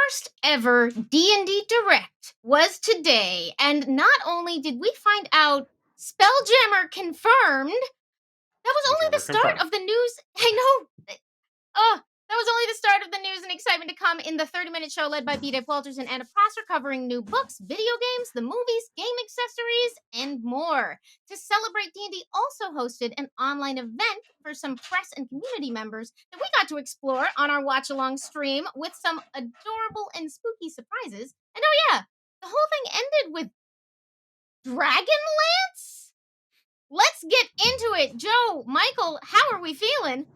first ever D&D Direct was today, and not only did we find out Spelljammer confirmed, that was only the start of the news. I know. That was only the start of the news and excitement to come in the 30-minute show led by B. Baldurs and Anna Prosser, covering new books, video games, the movies, game accessories, and more. To celebrate, D&D also hosted an online event for some press and community members that we got to explore on our watch-along stream with some adorable and spooky surprises. And oh yeah, the whole thing ended with Dragonlance? Let's get into it. Joe, Michael, how are we feeling?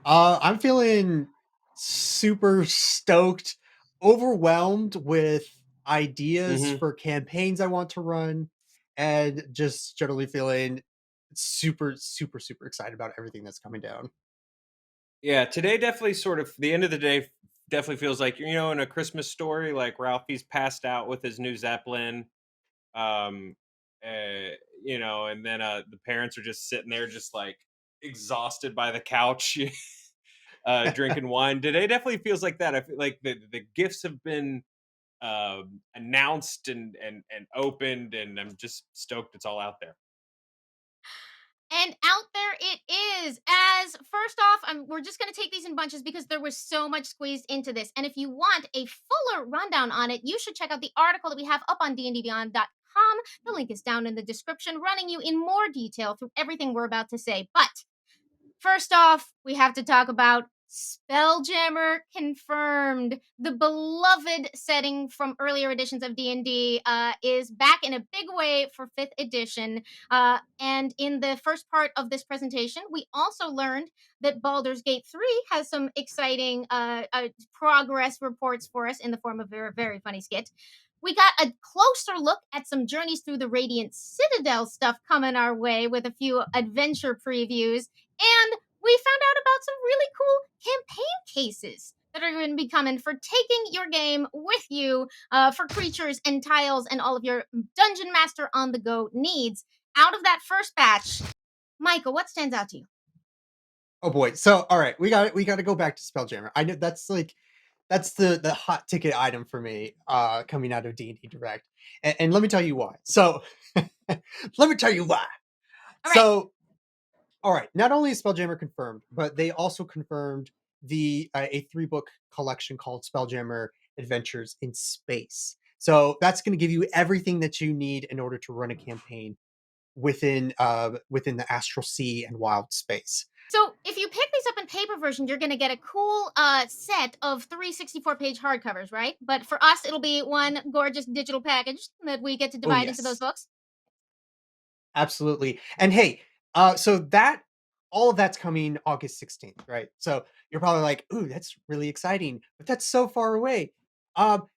I'm feeling super stoked, overwhelmed with ideas for campaigns I want to run, and just generally feeling super excited about everything that's coming down. Yeah, today definitely sort of the end of the day definitely feels like in a Christmas story, like Ralphie's passed out with his new Zeppelin, um, and then the parents are just sitting there, just like exhausted by the couch, drinking wine. Today definitely feels like that. I feel like the gifts have been announced and opened, and I'm just stoked it's all out there. And out there it is. As first off, we're just going to take these in bunches because there was so much squeezed into this. And if you want a fuller rundown on it, you should check out the article that we have up on dndbeyond.com. The link is down in the description, running you in more detail through everything we're about to say. But first off, we have to talk about Spelljammer confirmed. The beloved setting from earlier editions of D&D is back in a big way for 5th edition. And in the first part of this presentation, we also learned that Baldurs Gate 3 has some exciting progress reports for us in the form of a very, very funny skit. We got a closer look at some Journeys Through the Radiant Citadel stuff coming our way with a few adventure previews. And we found out about some really cool campaign cases that are going to be coming for taking your game with you for creatures and tiles and all of your Dungeon Master on the go needs. Out of that first batch, Michael, what stands out to you? Oh boy! So all right, we got to go back to Spelljammer. I know that's the hot ticket item for me coming out of D&D Direct, and let me tell you why. So let me tell you why. All right. So all right, not only is Spelljammer confirmed, but they also confirmed a 3-book collection called Spelljammer Adventures in Space. So that's going to give you everything that you need in order to run a campaign within the astral sea and wild space. So if you pick these up in paper version, you're going to get a cool set of 3 64-page hardcovers, right? But for us, it'll be one gorgeous digital package that we get to divide into those books. Absolutely. And hey, so that all of that's coming August 16th, right? So you're probably like, ooh, that's really exciting, but that's so far away.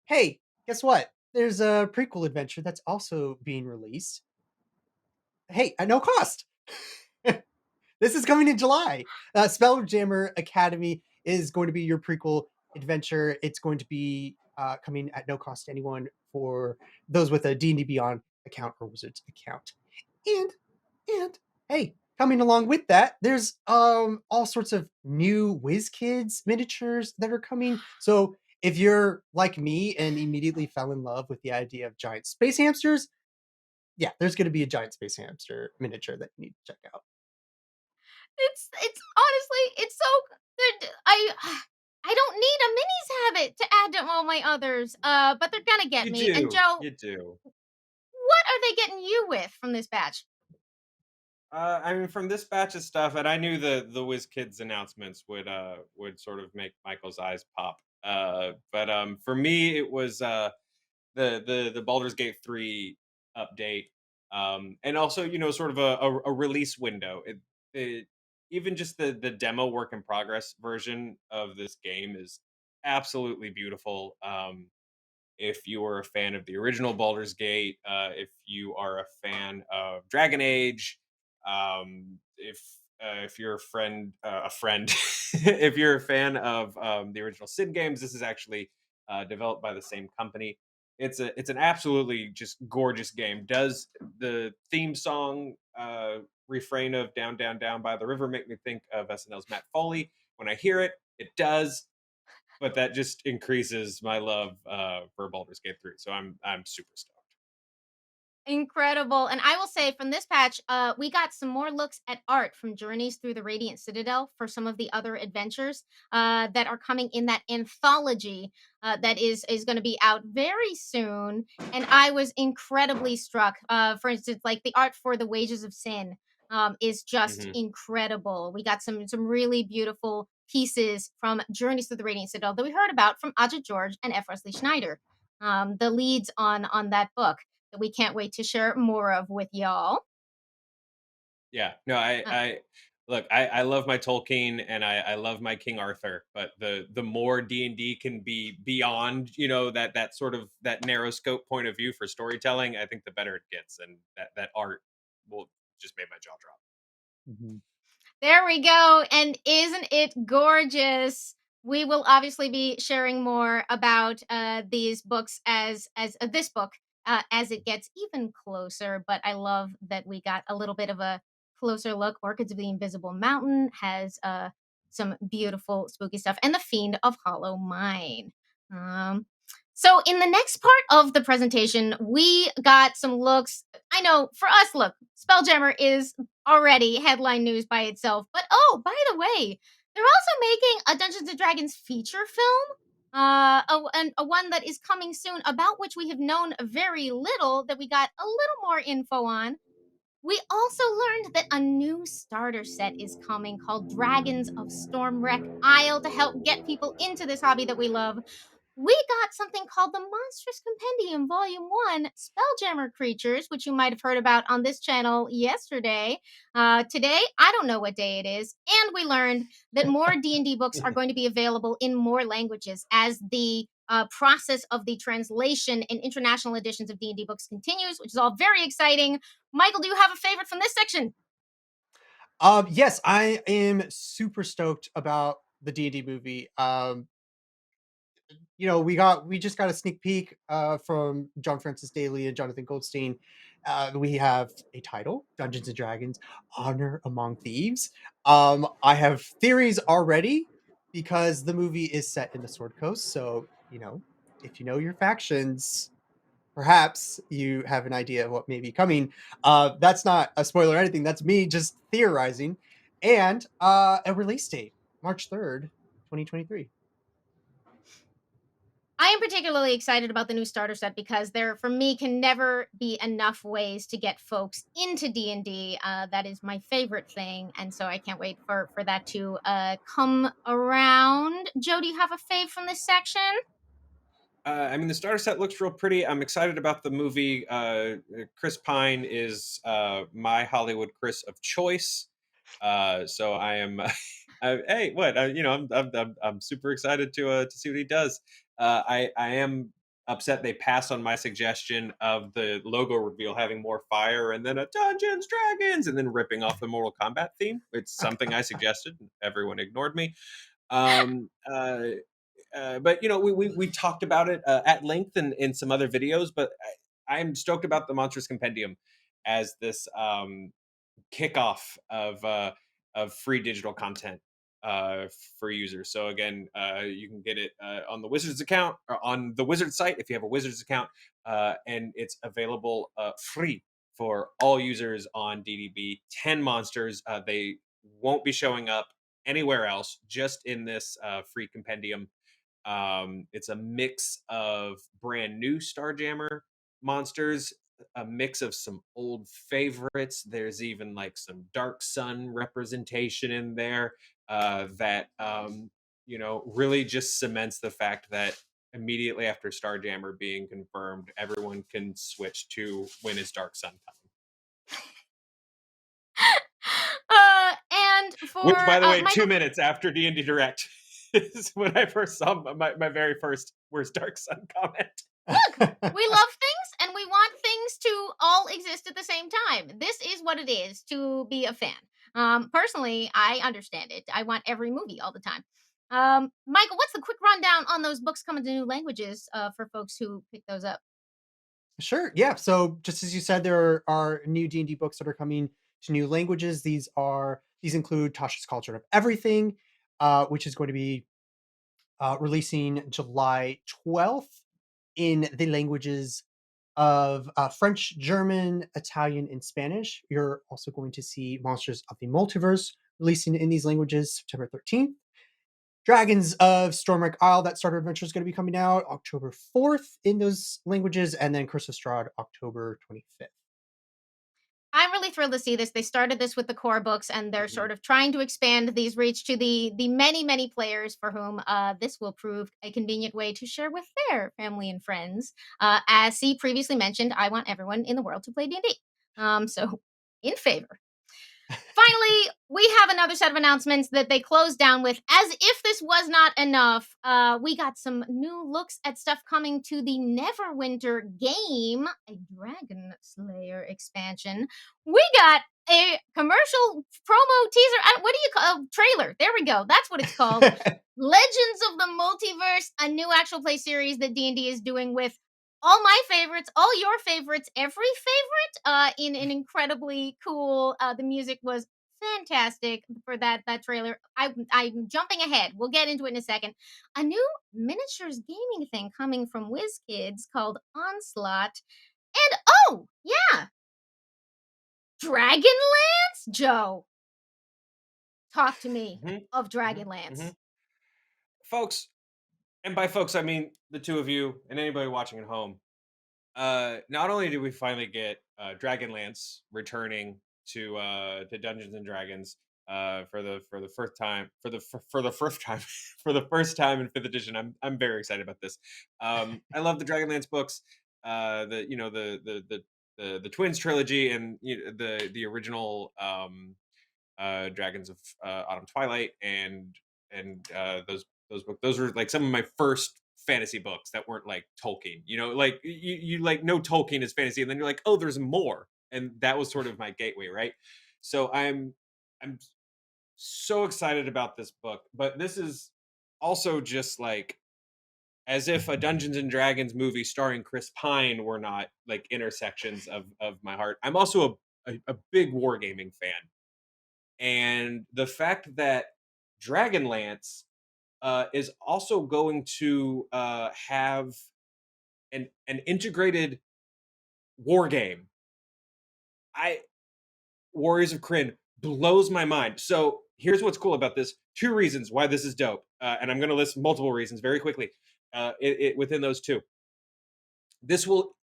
Hey, guess what? There's a prequel adventure that's also being released. Hey, at no cost. This is coming in July. Spelljammer Academy is going to be your prequel adventure. It's going to be coming at no cost to anyone for those with a D&D Beyond account or Wizards account. And hey, coming along with that, there's all sorts of new WizKids miniatures that are coming. So if you're like me and immediately fell in love with the idea of giant space hamsters, yeah, there's going to be a giant space hamster miniature that you need to check out. It's honestly, it's so good. I don't need a minis habit to add to all my others. But they're gonna get me. And Joe, You do. What are they getting you with from this batch? I mean, from this batch of stuff, and I knew the WizKids announcements would sort of make Michael's eyes pop. But for me, it was the Baldur's Gate 3 update, and also sort of a release window. Even just the demo work in progress version of this game is absolutely beautiful. If you are a fan of the original Baldur's Gate, if you are a fan of Dragon Age, if you're a friend, if you're a fan of the original Sid games, this is actually developed by the same company. It's an absolutely just gorgeous game. Does the theme song refrain of "Down, Down, Down" by the river make me think of SNL's Matt Foley? When I hear it, it does. but that just increases my love for Baldur's Gate 3. So I'm super stoked. Incredible. And I will say from this patch, we got some more looks at art from Journeys Through the Radiant Citadel for some of the other adventures that are coming in that anthology that is going to be out very soon. And I was incredibly struck. For instance, like the art for The Wages of Sin is just Hmm. incredible. We got some really beautiful pieces from Journeys Through the Radiant Citadel that we heard about from Aja George and F. Wesley Schneider, the leads on that book that we can't wait to share more of with y'all. Yeah, no, Uh, I look, I love my Tolkien and I love my King Arthur, but the more D&D can be beyond, that sort of that narrow scope point of view for storytelling, I think the better it gets, and that art will just made my jaw drop. Mhm. there we go. And isn't it gorgeous? We will obviously be sharing more about these books as this book as it gets even closer. But I love that we got a little bit of a closer look. Orchids of the Invisible Mountain has some beautiful spooky stuff, and the Fiend of Hollow Mine. Um, so in the next part of the presentation, we got some looks. I know for us, look, Spelljammer is already headline news by itself. But oh, by the way, they're also making a Dungeons and Dragons feature film. And a one that is coming soon, about which we have known very little, that we got a little more info on. We also learned that a new starter set is coming called Dragons of Stormwreck Isle to help get people into this hobby that we love. We got something called the Monstrous Compendium Volume 1 Spelljammer Creatures, which you might have heard about on this channel yesterday. Today, I don't know what day it is. And we learned that more D&D books are going to be available in more languages as the process of the translation and international editions of D&D books continues, which is all very exciting. Michael, do you have a favorite from this section? Yes, I am super stoked about the D&D movie. We just got a sneak peek from John Francis Daly and Jonathan Goldstein. We have a title, Dungeons and Dragons: Honor Among Thieves. I have theories already because the movie is set in the Sword Coast. So, if you know your factions, perhaps you have an idea of what may be coming. That's not a spoiler or anything. That's me just theorizing. And a release date, March 3rd, 2023. I am particularly excited about the new starter set because there, for me, can never be enough ways to get folks into D&D. That is my favorite thing, and so I can't wait for that to come around. Joe, do you have a fave from this section? I mean, the starter set looks real pretty. I'm excited about the movie. Chris Pine is my Hollywood Chris of choice. So I am. Hey, what? I'm super excited to see what he does. I am upset they passed on my suggestion of the logo reveal having more fire and then a Dungeons Dragons and then ripping off the Mortal Kombat theme. It's something I suggested. Everyone ignored me. Um, uh, but we talked about it at length in some other videos. But I'm stoked about the Monstrous Compendium as this kickoff of free digital content for users. So again, you can get it on the Wizards account or on the Wizards site if you have a Wizards account, and it's available free for all users on DDB. 10 monsters. They won't be showing up anywhere else, just in this free compendium. It's a mix of brand new Starjammer monsters, a mix of some old favorites. There's even like some Dark Sun representation in there that really just cements the fact that immediately after Starjammer being confirmed, everyone can switch to when is Dark Sun coming. And for Which, by the way, Michael, 2 minutes after D&D Direct is when I first saw my very first "Where's Dark Sun" comment. we love things and we want things to all exist at the same time. This is what it is to be a fan. Personally, I understand it. I want every movie all the time. Michael, what's the quick rundown on those books coming to new languages for folks who pick those up? Sure. Yeah. So just as you said, there are new D&D books that are coming to new languages. These include Tasha's Cauldron of Everything, which is going to be releasing July 12th in the languages of French, German, Italian, and Spanish. You're also going to see Monsters of the Multiverse releasing in these languages September 13th. Dragons of Stormwreck Isle, that starter adventure is going to be coming out October 4th in those languages, and then Curse of Strahd October 25th. I'm really thrilled to see this. They started this with the core books, and they're Mhm. sort of trying to expand these reach to the many players for whom this will prove a convenient way to share with their family and friends. As C previously mentioned, I want everyone in the world to play D&D. So in favor. Finally, we have another set of announcements that they closed down with. As if this was not enough, we got some new looks at stuff coming to the Neverwinter game, a Dragon Slayer expansion. We got a commercial promo teaser. What do you call trailer? There we go. That's what it's called. Legends of the Multiverse, a new actual play series that D&D is doing with all my favorites, all your favorites, every favorite, in an incredibly cool. The music was fantastic for that trailer. I'm jumping ahead. We'll get into it in a second. A new miniatures gaming thing coming from WizKids called Onslaught. And oh yeah, Dragonlance. Joe, talk to me Mhm. of Mhm. Dragonlance. Mhm. Folks, and by folks I mean the two of you and anybody watching at home. Not only did we finally get Dragonlance returning to Dungeons and Dragons for the first time for the first time for the first time in fifth edition. I'm very excited about this. I love the Dragonlance books. The you know the twins trilogy and the original Dragons of Autumn Twilight and those books. Those were like some of my first fantasy books that weren't like Tolkien. You know, like you like know Tolkien is fantasy, and then you're like, oh, there's more, and that was sort of my gateway, right? So I'm so excited about this book, but this is also just like as if a Dungeons and Dragons movie starring Chris Pine were not like intersections of my heart. I'm also a big wargaming fan, and the fact that Dragonlance is also going to have an integrated war game. I Warriors of Kryn blows my mind. So here's what's cool about this. Two reasons why this is dope, and I'm going to list multiple reasons very quickly. Within those two, this will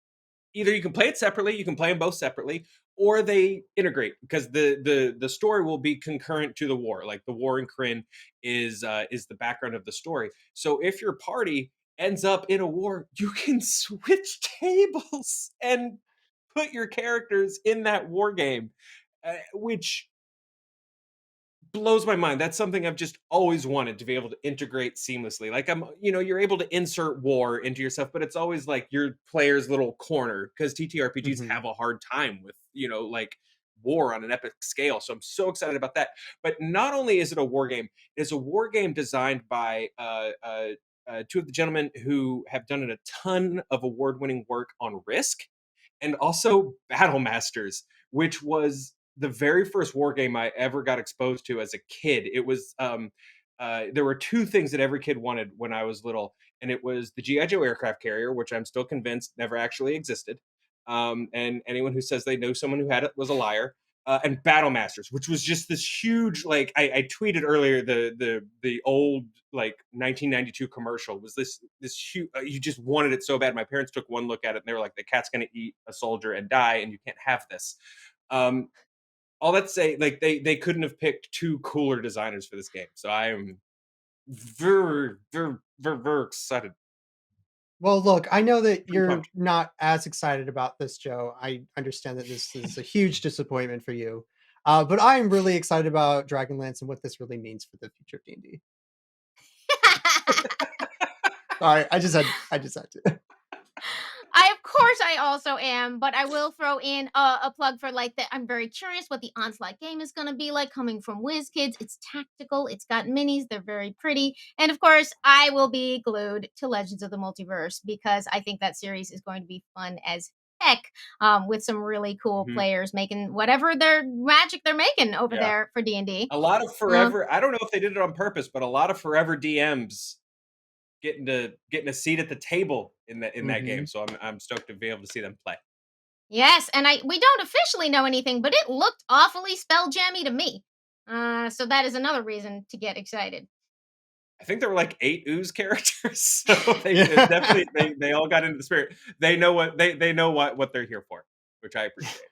either you can play it separately, you can play them both separately, or they integrate because the story will be concurrent to the war. Like the war in Kryn is the background of the story. So if your party ends up in a war, you can switch tables and put your characters in that war game, which blows my mind. That's something I've just always wanted to be able to integrate seamlessly. Like you're able to insert war into your stuff, but it's always like your player's little corner because TTRPGs Mhm. have a hard time with, like war on an epic scale. So I'm so excited about that. But not only is it a war game, it's a war game designed by two of the gentlemen who have done a ton of award-winning work on Risk and also Battle Masters, which was the very first war game I ever got exposed to as a kid. It was there were two things that every kid wanted when I was little, and it was the GI Joe aircraft carrier, which I'm still convinced never actually existed. And anyone who says they know someone who had it was a liar. And Battle Masters, which was just this huge, like I tweeted earlier, the old like 1992 commercial was this huge. You just wanted it so bad. My parents took one look at it and they were like, "The cat's going to eat a soldier and die, and you can't have this." Um, all that to say, like they couldn't have picked two cooler designers for this game. So I am very excited. Well, look, I know that Pretty you're pumped. not as excited about this, Joe. I understand that this is a huge disappointment for you. But I'm really excited about Dragonlance and what this really means for the future of D&D. Sorry, I just had to. Of course, I also am, but I will throw in a plug for like that. I'm very curious what the Onslaught game is going to be like coming from WizKids. It's tactical, it's got minis, they're very pretty. And of course, I will be glued to Legends of the Multiverse because I think that series is going to be fun as heck, with some really cool Mhm. players making whatever their magic they're making over Yeah, there for D&D. a lot of Um, forever. I don't know if they did it on purpose, but a lot of forever DMs getting a seat at the table in that game. Mhm. So I'm stoked to be able to see them play. Yes, and we don't officially know anything, but it looked awfully spelljammy to me. So that is another reason to get excited. I think there were like 8 ooze characters, so they Yeah. definitely they all got into the spirit. They know what they're here for, which I appreciate.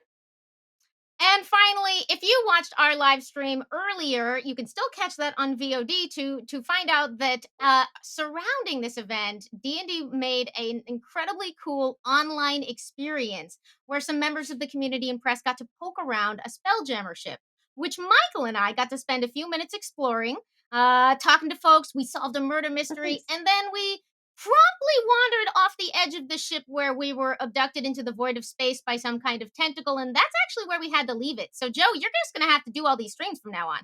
And finally, if you watched our live stream earlier, you can still catch that on VOD to find out that surrounding this event, D&D made an incredibly cool online experience where some members of the community and press got to poke around a Spelljammer ship, which Michael and I got to spend a few minutes exploring, talking to folks. We solved a murder mystery, Nice. and then we promptly wandered off the edge of the ship where we were abducted into the void of space by some kind of tentacle, and that's actually where we had to leave it. So, Joe, you're just going to have to do all these streams from now on.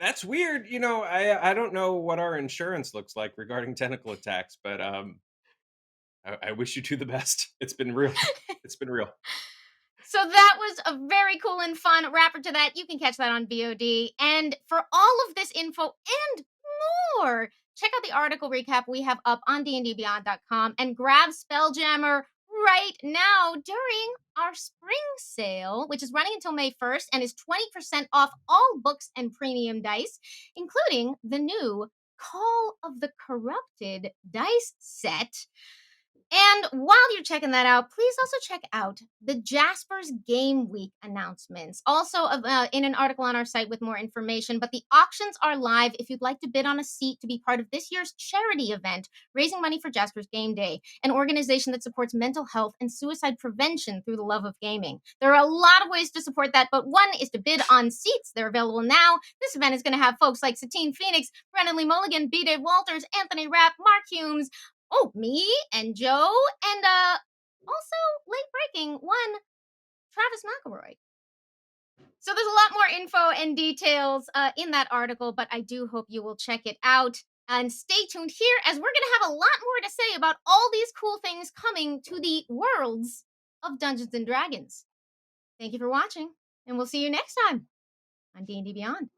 That's weird. I don't know what our insurance looks like regarding tentacle attacks, but I wish you two the best. It's been real. It's been real. So that was a very cool and fun wrapper to that. You can catch that on VOD. And for all of this info and more, check out the article recap we have up on dndbeyond.com and grab Spelljammer right now during our spring sale, which is running until May 1st and is 20% off all books and premium dice, including the new Call of the Corrupted dice set. And while you're checking that out, please also check out the Jasper's Game Week announcements. Also, in an article on our site with more information. But the auctions are live if you'd like to bid on a seat to be part of this year's charity event, raising money for Jasper's Game Day, an organization that supports mental health and suicide prevention through the love of gaming. There are a lot of ways to support that, but one is to bid on seats. They're available now. This event is going to have folks like Satine Phoenix, Brennan Lee Mulligan, B. Dave Walters, Anthony Rapp, Mark Humes. Oh, me and Joe, and also late breaking one, Travis McElroy. So there's a lot more info and details in that article, but I do hope you will check it out. And stay tuned here as we're going to have a lot more to say about all these cool things coming to the worlds of Dungeons and Dragons. Thank you for watching, and we'll see you next time on D&D Beyond.